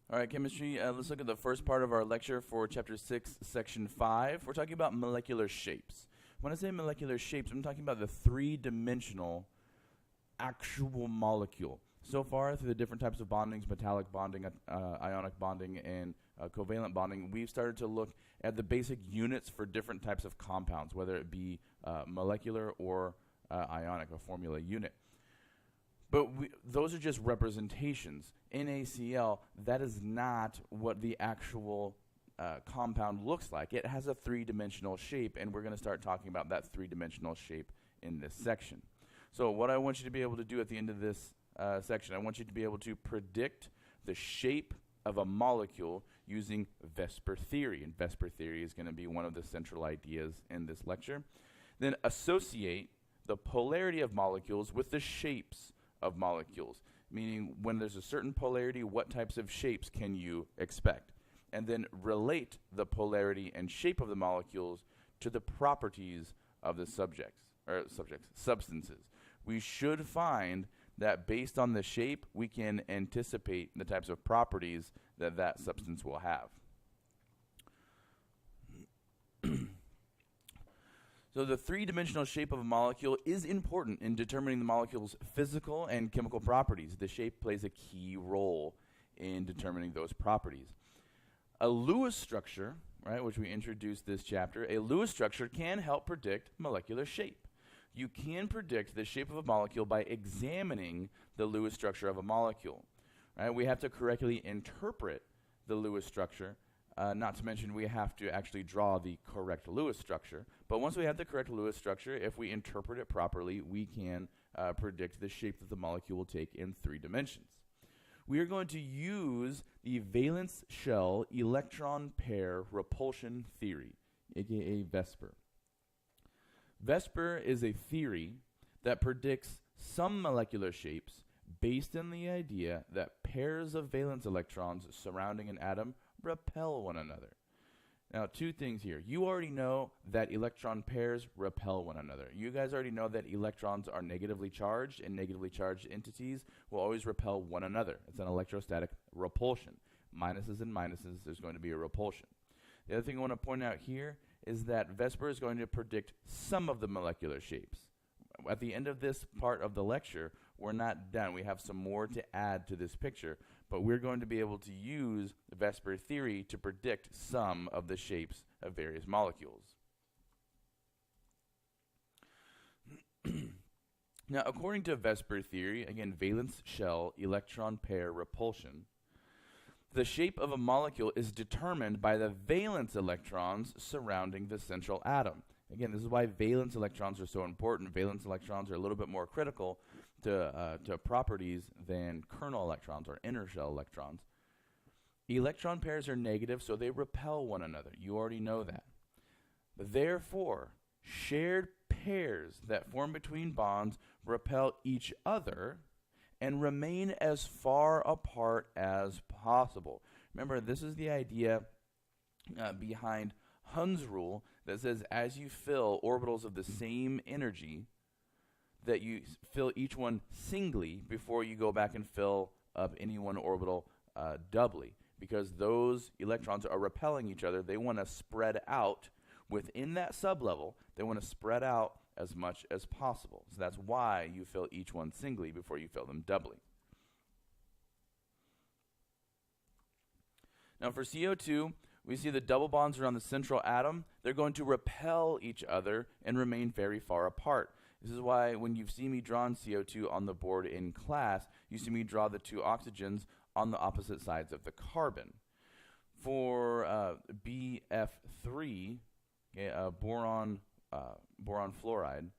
All right, chemistry, let's look at the first part of our lecture for chapter 6, section 5. We're talking about molecular shapes. When I say molecular shapes, I'm talking about the three-dimensional actual molecule. So far, through the different types of bondings, metallic bonding, ionic bonding, and covalent bonding, we've started to look at the basic units for different types of compounds, whether it be molecular or ionic, a formula unit. But those are just representations. In ACL, that is not what the actual compound looks like. It has a three-dimensional shape, and we're going to start talking about that three-dimensional shape in this section. So what I want you to be able to do at the end of this section, I want you to be able to predict the shape of a molecule using Vesper Theory. And Vesper Theory is going to be one of the central ideas in this lecture. Then associate the polarity of molecules with the shapes of molecules, meaning when there's a certain polarity, what types of shapes can you expect? And then relate the polarity and shape of the molecules to the properties of the substances. We should find that based on the shape, we can anticipate the types of properties that that substance will have. So the three-dimensional shape of a molecule is important in determining the molecule's physical and chemical properties. The shape plays a key role in determining those properties. A Lewis structure, right, which we introduced this chapter, a Lewis structure can help predict molecular shape. You can predict the shape of a molecule by examining the Lewis structure of a molecule. Right? We have to correctly interpret the Lewis structure. Not to mention we have to actually draw the correct Lewis structure. But once we have the correct Lewis structure, if we interpret it properly, we can predict the shape that the molecule will take in 3 dimensions. We are going to use the valence shell electron pair repulsion theory, aka Vesper. Vesper is a theory that predicts some molecular shapes based on the idea that pairs of valence electrons surrounding an atom repel one another. Now, 2 things here. You already know that electron pairs repel one another. You guys already know that electrons are negatively charged, and negatively charged entities will always repel one another. It's an electrostatic repulsion. Minuses and minuses, there's going to be a repulsion. The other thing I want to point out here is that Vesper is going to predict some of the molecular shapes. At the end of this part of the lecture, we're not done. We have some more to add to this picture, but we're going to be able to use Vesper theory to predict some of the shapes of various molecules. Now, according to Vesper theory, again, valence shell electron pair repulsion, the shape of a molecule is determined by the valence electrons surrounding the central atom. Again, this is why valence electrons are so important. Valence electrons are a little bit more critical to properties than kernel electrons or inner shell electrons. Electron pairs are negative, so they repel one another. You already know that. Therefore, shared pairs that form between bonds repel each other and remain as far apart as possible. Remember, this is the idea behind Hund's rule that says as you fill orbitals of the same energy, that you fill each one singly before you go back and fill up any one orbital doubly, because those electrons are repelling each other. They want to spread out within that sublevel. They want to spread out as much as possible. So that's why you fill each one singly before you fill them doubly. Now for CO2, we see the double bonds around the central atom. They're going to repel each other and remain very far apart. This is why when you've seen me draw CO2 on the board in class, you see me draw the 2 oxygens on the opposite sides of the carbon. For BF3, okay, boron fluoride,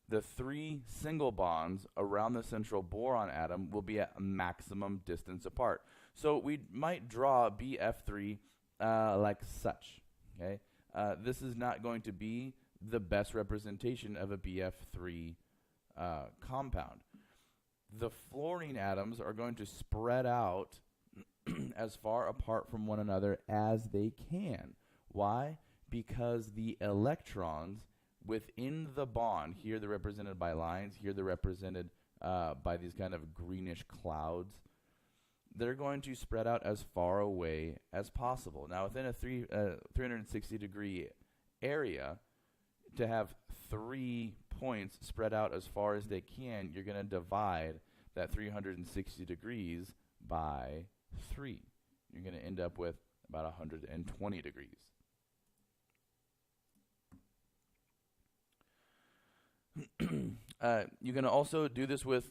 the 3 single bonds around the central boron atom will be at a maximum distance apart. So we might draw BF3 like such. Okay, this is not going to be the best representation of a BF3 compound. The fluorine atoms are going to spread out as far apart from one another as they can. Why? Because the electrons within the bond, here they're represented by lines, here they're represented by these kind of greenish clouds. they're going to spread out as far away as possible. Now, within a 360-degree area, to have 3 points spread out as far as they can, you're going to divide that 360 degrees by 3. You're going to end up with about 120 degrees. You can also do this with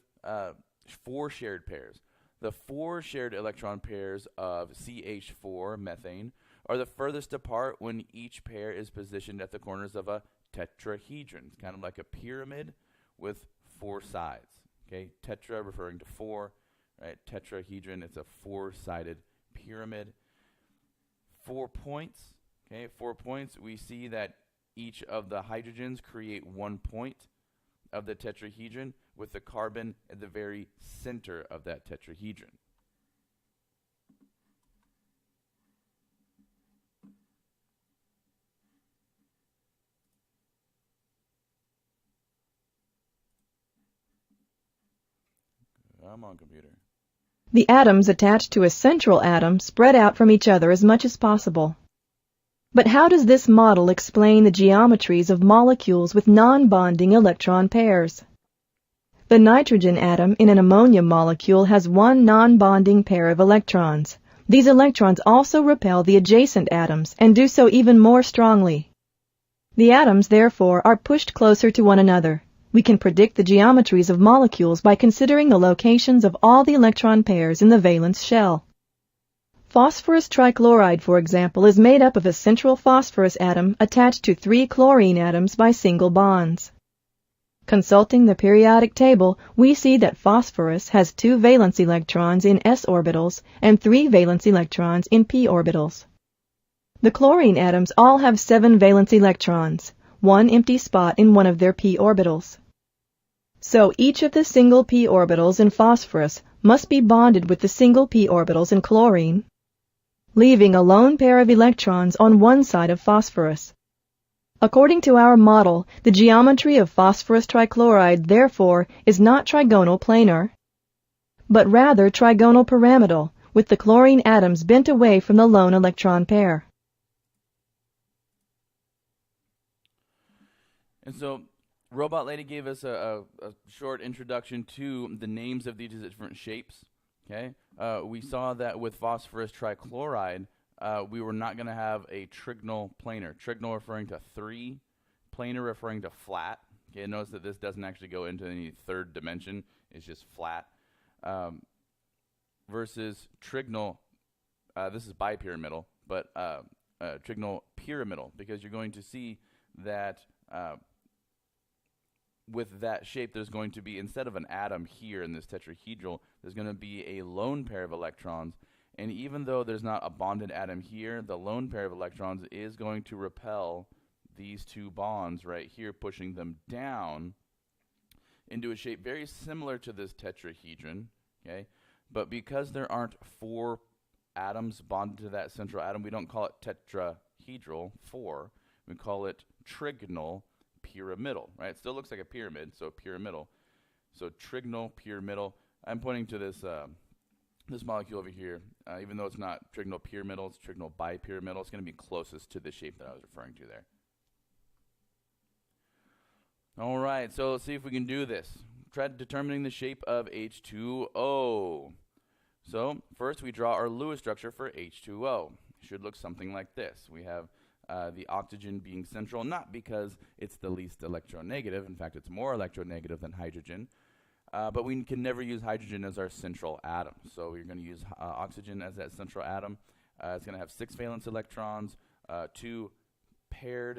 4 shared pairs. The 4 shared electron pairs of CH4, methane, are the furthest apart when each pair is positioned at the corners of a tetrahedron. It's kind of like a pyramid with 4 sides. Okay, tetra referring to 4, right? Tetrahedron, it's a 4-sided pyramid. 4 points, okay, 4 points. We see that each of the hydrogens create 1 point of the tetrahedron, with the carbon at the very center of that tetrahedron. Come on, computer. The atoms attached to a central atom spread out from each other as much as possible. But how does this model explain the geometries of molecules with non-bonding electron pairs? The nitrogen atom in an ammonia molecule has 1 non-bonding pair of electrons. These electrons also repel the adjacent atoms and do so even more strongly. The atoms, therefore, are pushed closer to one another. We can predict the geometries of molecules by considering the locations of all the electron pairs in the valence shell. Phosphorus trichloride, for example, is made up of a central phosphorus atom attached to 3 chlorine atoms by single bonds. Consulting the periodic table, we see that phosphorus has 2 valence electrons in s orbitals and 3 valence electrons in p orbitals. The chlorine atoms all have 7 valence electrons, 1 empty spot in one of their p orbitals. So each of the single p orbitals in phosphorus must be bonded with the single p orbitals in chlorine, leaving a lone pair of electrons on one side of phosphorus. According to our model, the geometry of phosphorus trichloride, therefore, is not trigonal planar, but rather trigonal pyramidal, with the chlorine atoms bent away from the lone electron pair. And so, Robot Lady gave us a short introduction to the names of these different shapes. Okay, we saw that with phosphorus trichloride, we were not going to have a trigonal planar. Trigonal referring to 3, planar referring to flat. Okay, notice that this doesn't actually go into any third dimension. It's just flat. Versus trigonal, this is bipyramidal, but trigonal pyramidal, because you're going to see that with that shape, there's going to be, instead of an atom here in this tetrahedral, there's going to be a lone pair of electrons. And even though there's not a bonded atom here, the lone pair of electrons is going to repel these 2 bonds right here, pushing them down into a shape very similar to this tetrahedron. Okay, but because there aren't 4 atoms bonded to that central atom, we don't call it tetrahedral 4. We call it trigonal pyramidal, right? It still looks like a pyramid, so pyramidal. So trigonal pyramidal. I'm pointing to this this molecule over here. Even though it's not trigonal pyramidal, it's trigonal bipyramidal. It's going to be closest to the shape that I was referring to there. All right, so let's see if we can do this. Try determining the shape of H2O. So first we draw our Lewis structure for H2O. It should look something like this. We have the oxygen being central, not because it's the least electronegative. In fact, it's more electronegative than hydrogen. But we can never use hydrogen as our central atom. So we're going to use oxygen as that central atom. It's going to have 6 valence electrons, 2 pairs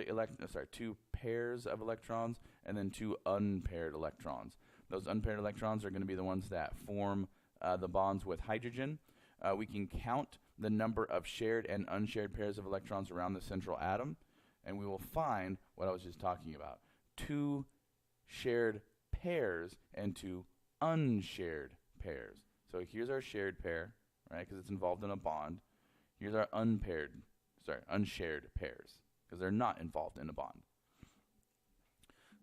of electrons, and then 2 unpaired electrons. Those unpaired electrons are going to be the ones that form the bonds with hydrogen. We can count the number of shared and unshared pairs of electrons around the central atom, and we will find what I was just talking about. 2 shared pairs and 2 unshared pairs. So here's our shared pair, right, because it's involved in a bond. Here's our unshared pairs, because they're not involved in a bond.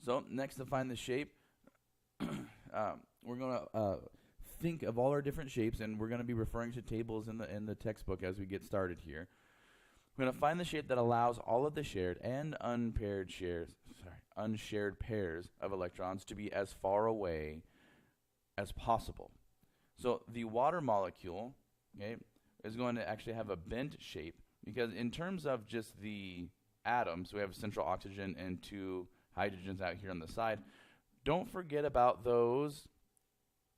So next, to find the shape, we're going to think of all our different shapes, and we're going to be referring to tables in the textbook as we get started here. We're going to find the shape that allows all of the shared and unshared pairs of electrons to be as far away as possible. So the water molecule, okay, is going to actually have a bent shape, because in terms of just the atoms, we have a central oxygen and 2 hydrogens out here on the side. Don't forget about those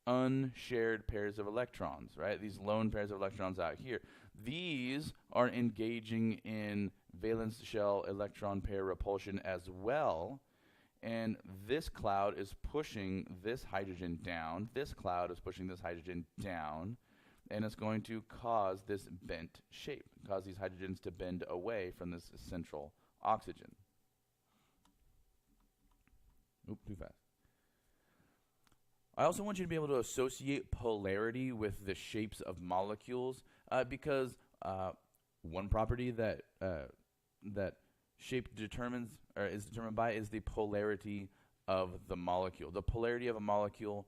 unshared pairs of electrons, right? These lone pairs of electrons out here. These are engaging in valence shell electron pair repulsion as well. And this cloud is pushing this hydrogen down. This cloud is pushing this hydrogen down. And it's going to cause this bent shape, cause these hydrogens to bend away from this central oxygen. Oop, too fast. I also want you to be able to associate polarity with the shapes of molecules, because one property that shape determines or is determined by is the polarity of the molecule. The polarity of a molecule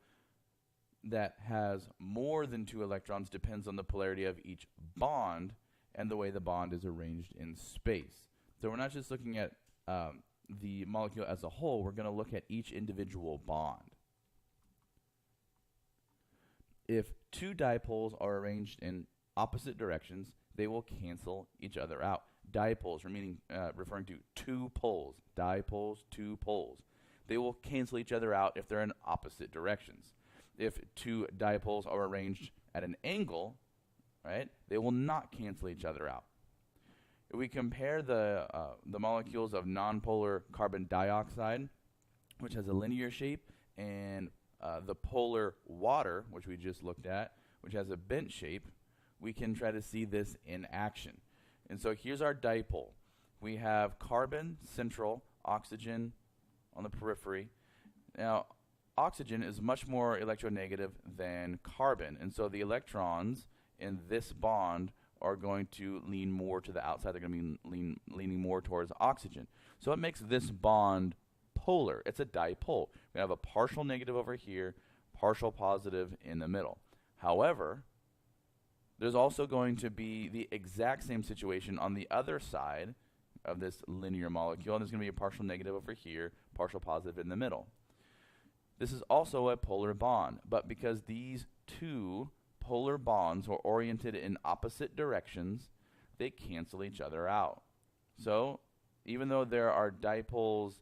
that has more than 2 electrons depends on the polarity of each bond and the way the bond is arranged in space. So we're not just looking at the molecule as a whole, we're going to look at each individual bond. If 2 dipoles are arranged in opposite directions, they will cancel each other out. Dipoles, referring to 2 poles. Dipoles, 2 poles. They will cancel each other out if they're in opposite directions. If 2 dipoles are arranged at an angle, right, they will not cancel each other out. If we compare the molecules of nonpolar carbon dioxide, which has a linear shape, and the polar water, which we just looked at, which has a bent shape, we can try to see this in action. And so here's our dipole. We have carbon central, oxygen on the periphery. Now, oxygen is much more electronegative than carbon, and so the electrons in this bond are going to lean more to the outside. They're going to be leaning more towards oxygen. So it makes this bond polar. It's a dipole. We have a partial negative over here, partial positive in the middle. However, there's also going to be the exact same situation on the other side of this linear molecule, and there's going to be a partial negative over here, partial positive in the middle. This is also a polar bond, but because these 2 polar bonds are oriented in opposite directions, they cancel each other out. So even though there are dipoles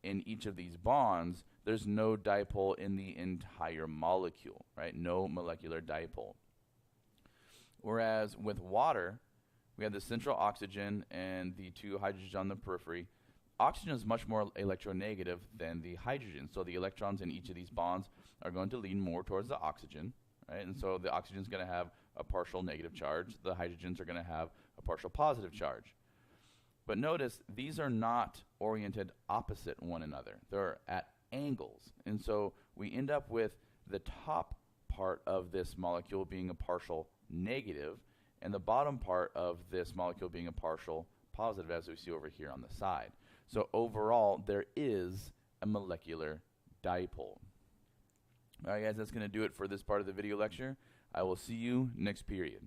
in each of these bonds, there's no dipole in the entire molecule, right? No molecular dipole. Whereas with water, we have the central oxygen and the 2 hydrogens on the periphery. Oxygen is much more electronegative than the hydrogen, so the electrons in each of these bonds are going to lean more towards the oxygen, right? And so the oxygen is going to have a partial negative charge. The hydrogens are going to have a partial positive charge. But notice, these are not oriented opposite one another. They're at angles. And so we end up with the top part of this molecule being a partial negative, and the bottom part of this molecule being a partial positive, as we see over here on the side. So overall, there is a molecular dipole. All right, guys, that's going to do it for this part of the video lecture. I will see you next period.